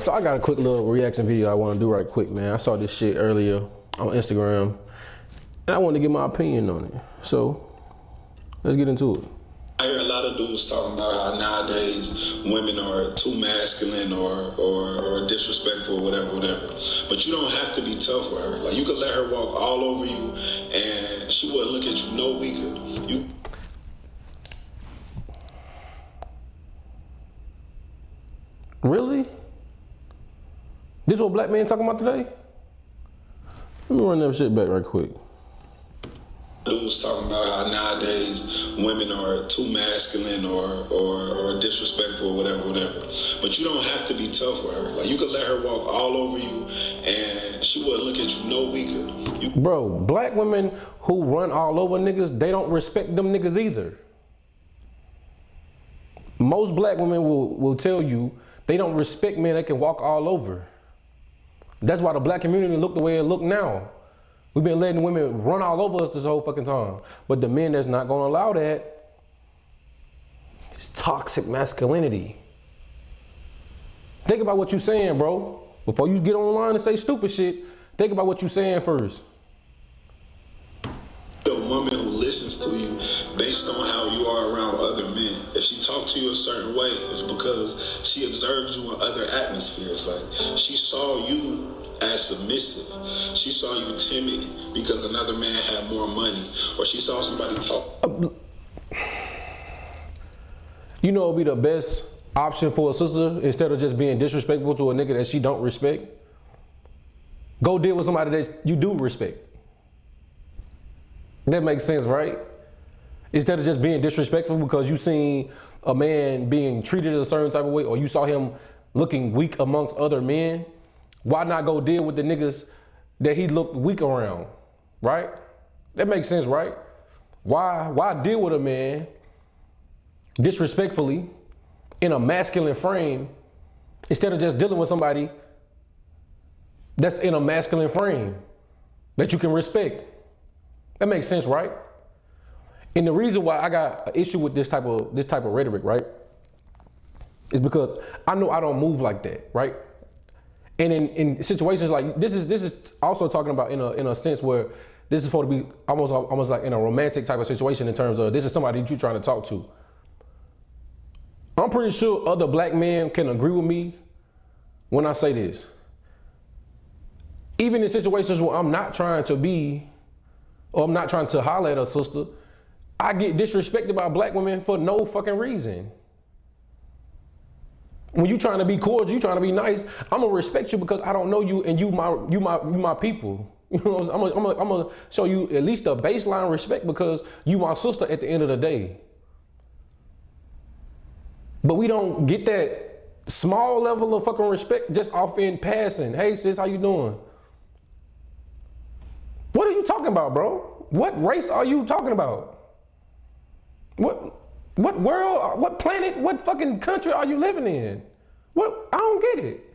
So I got a quick little reaction video I want to do right quick, man. I saw this shit earlier on Instagram, and I wanted to get my opinion on it. So let's get into it. I hear a lot of dudes talking about how nowadays women are too masculine or disrespectful or whatever. But you don't have to be tough with her. Like, you could let her walk all over you and she wouldn't look at you no weaker. Really? This what black man talking about today? Let me run that shit back right quick. Dudes talking about how nowadays women are too masculine or disrespectful or whatever. But you don't have to be tough with her. Like, you could let her walk all over you and she wouldn't look at you no weaker. Bro, black women who run all over niggas, they don't respect them niggas either. Most black women will tell you they don't respect men that can walk all over. That's why the black community look the way it look now. We've been letting women run all over us this whole fucking time. But the men that's not gonna allow that, it's toxic masculinity. Think about what you're saying, bro. Before you get online and say stupid shit, think about what you're saying first. A woman who listens to you based on how you are around other men. If she talks to you a certain way, it's because she observed you in other atmospheres. Like, she saw you as submissive. She saw you timid because another man had more money, or she saw somebody talk. You know, it'd be the best option for a sister instead of just being disrespectful to a nigga that she don't respect. Go deal with somebody that you do respect. That makes sense, right? Instead of just being disrespectful because you seen a man being treated a certain type of way, or you saw him looking weak amongst other men, why not go deal with the niggas that he looked weak around, right? That makes sense, right? Why deal with a man disrespectfully in a masculine frame instead of just dealing with somebody that's in a masculine frame that you can respect? That makes sense, right? And the reason why I got an issue with this type of rhetoric, right, is because I know I don't move like that, right? And in situations like this is also talking about in a sense where this is supposed to be almost like in a romantic type of situation in terms of this is somebody you're trying to talk to. I'm pretty sure other black men can agree with me when I say this. Even in situations where I'm not trying to be, or I'm not trying to holler at a sister, I get disrespected by black women for no fucking reason. When you trying to be cordial, you trying to be nice, I'm gonna respect you because I don't know you and you my people. You know, I'm gonna show you at least a baseline respect because you my sister at the end of the day. But we don't get that small level of fucking respect just off in passing. Hey sis, how you doing? What are you talking about, bro? What race are you talking about? What world, what planet, what fucking country are you living in? What? I don't get it.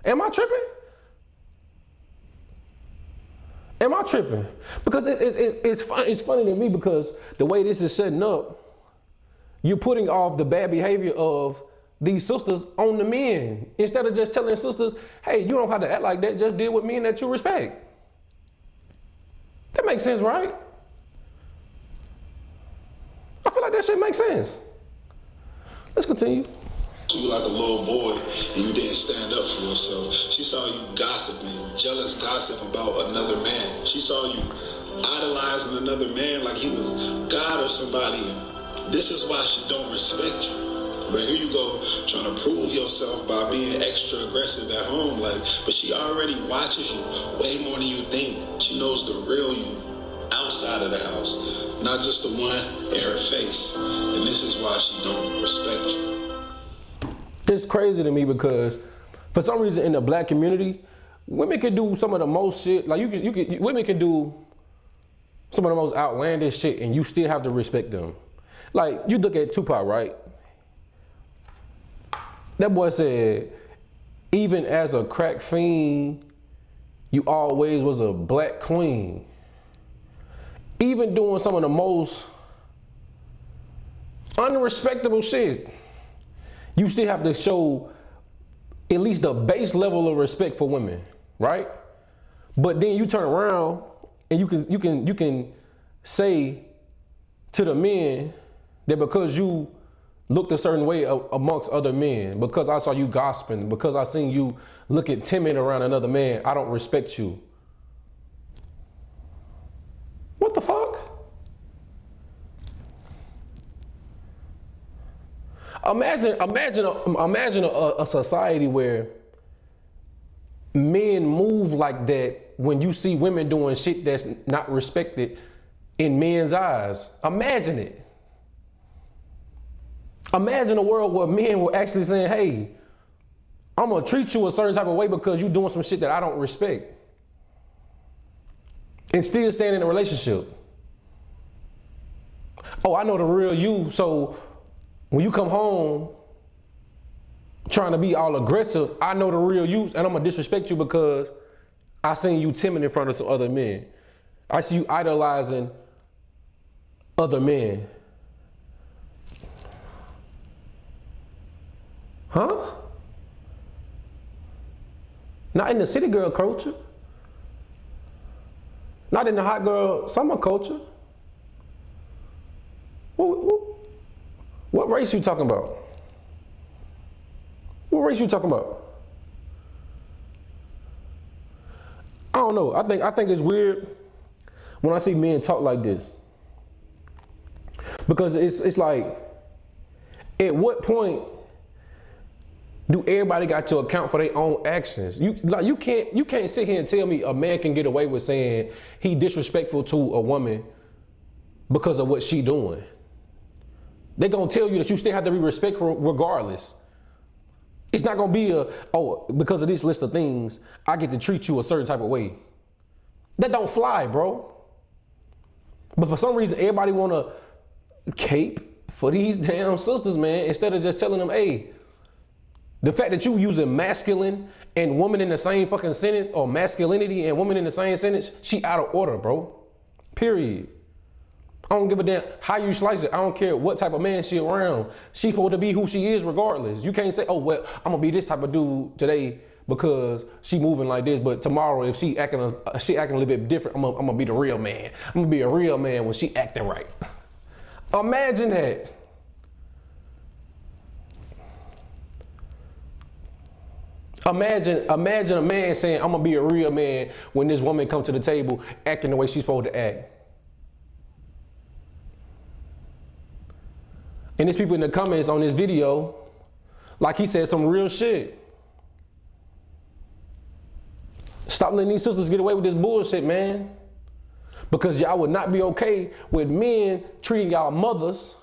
Am I tripping? Am I tripping? Because it's funny to me because the way this is setting up, you're putting off the bad behavior of these sisters on the men. Instead of just telling sisters, hey, you don't have to act like that, just deal with men that you respect. That makes sense, right? I feel like that shit makes sense. Let's continue. You like a little boy and you didn't stand up for yourself. She saw you gossiping, jealous gossip about another man. She saw you idolizing another man like he was God or somebody. And this is why she don't respect you. But here you go, trying to prove yourself by being extra aggressive at home. But she already watches you way more than you think. She knows the real you outside of the house, not just the one in her face. And this is why she don't respect you. It's crazy to me because for some reason in the black community, women can do some of the most shit. Like women can do some of the most outlandish shit and you still have to respect them. Like you look at Tupac, right? That boy said, even as a crack fiend, you always was a black queen. Even doing some of the most unrespectable shit, you still have to show at least the base level of respect for women, right? But then you turn around and you can say to the men that because you looked a certain way amongst other men, because I saw you gossiping, because I seen you looking timid around another man, I don't respect you. What the fuck? Imagine a society where men move like that when you see women doing shit that's not respected in men's eyes. Imagine it. Imagine a world where men were actually saying, hey, I'm gonna treat you a certain type of way because you're doing some shit that I don't respect. And still staying in a relationship. Oh, I know the real you, so when you come home trying to be all aggressive, I know the real you, and I'm gonna disrespect you because I seen you timid in front of some other men. I see you idolizing other men. Huh? Not in the city girl culture. Not in the hot girl summer culture. What race you talking about? What race you talking about? I don't know. I think it's weird when I see men talk like this. Because it's like, at what point do everybody got to account for their own actions? You can't sit here and tell me a man can get away with saying he disrespectful to a woman because of what she doing. They're gonna tell you that you still have to be respectful regardless. It's not gonna be because of this list of things, I get to treat you a certain type of way. That don't fly, bro. But for some reason, everybody wanna cape for these damn sisters, man, instead of just telling them, hey, the fact that you using masculine and woman in the same fucking sentence, or masculinity and woman in the same sentence, she out of order, bro. Period. I don't give a damn how you slice it. I don't care what type of man she around. She supposed to be who she is regardless. You can't say, oh, well, I'm gonna be this type of dude today because she moving like this, but tomorrow if she acting a little bit different, I'm gonna be the real man. I'm gonna be a real man when she acting right. Imagine that. Imagine a man saying, I'm gonna be a real man when this woman come to the table acting the way she's supposed to act. And there's people in the comments on this video, like he said some real shit. Stop letting these sisters get away with this bullshit, man. Because y'all would not be okay with men treating y'all mothers,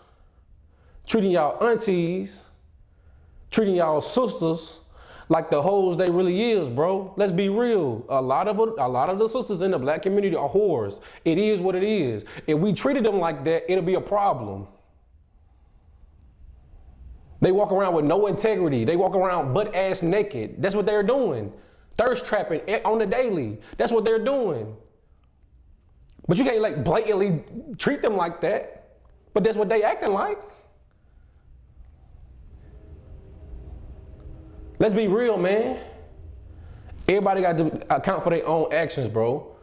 treating y'all aunties, treating y'all sisters like the hoes they really is, bro. Let's be real. A lot of the sisters in the black community are whores. It is what it is. If we treated them like that, it'll be a problem. They walk around with no integrity. They walk around butt ass naked. That's what they're doing. Thirst trapping on the daily. That's what they're doing. But you can't like blatantly treat them like that. But that's what they acting like. Let's be real, man. Everybody got to account for their own actions, bro.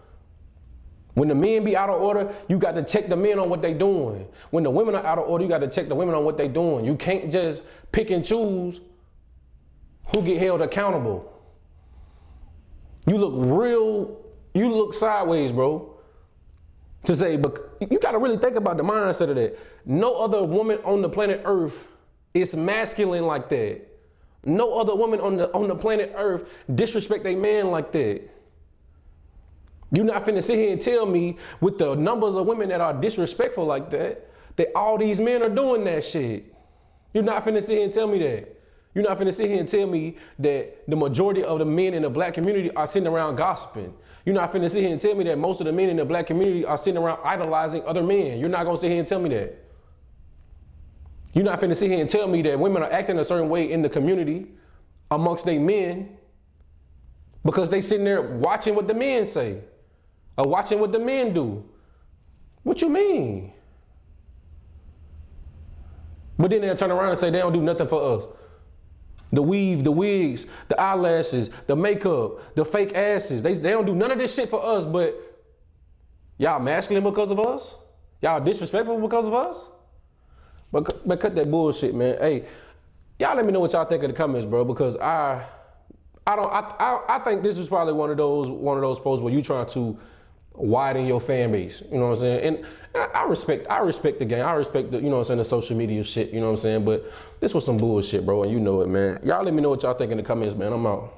When the men be out of order, you got to check the men on what they doing. When the women are out of order, you got to check the women on what they doing. You can't just pick and choose who get held accountable. You look sideways, bro. To say, but you got to really think about the mindset of that. No other woman on the planet Earth is masculine like that. No other woman on the planet Earth disrespect a man like that. You're not finna sit here and tell me with the numbers of women that are disrespectful like that all these men are doing that shit. You're not finna sit here and tell me that. You're not finna sit here and tell me that the majority of the men in the black community are sitting around gossiping. You're not finna sit here and tell me that most of the men in the black community are sitting around idolizing other men. You're not gonna sit here and tell me that. You're not finna sit here and tell me that women are acting a certain way in the community amongst their men because they sitting there watching what the men say. Or watching what the men do. What you mean? But then they'll turn around and say they don't do nothing for us. The weave, the wigs, the eyelashes, the makeup, the fake asses. They don't do none of this shit for us, but y'all masculine because of us? Y'all disrespectful because of us? But cut that bullshit, man. Hey, y'all let me know what y'all think in the comments, bro, because I think this is probably one of those posts where you trying to widen your fan base. You know what I'm saying? And I respect the game. I respect the, you know what I'm saying, the social media shit, you know what I'm saying? But this was some bullshit, bro, and you know it, man. Y'all let me know what y'all think in the comments, man. I'm out.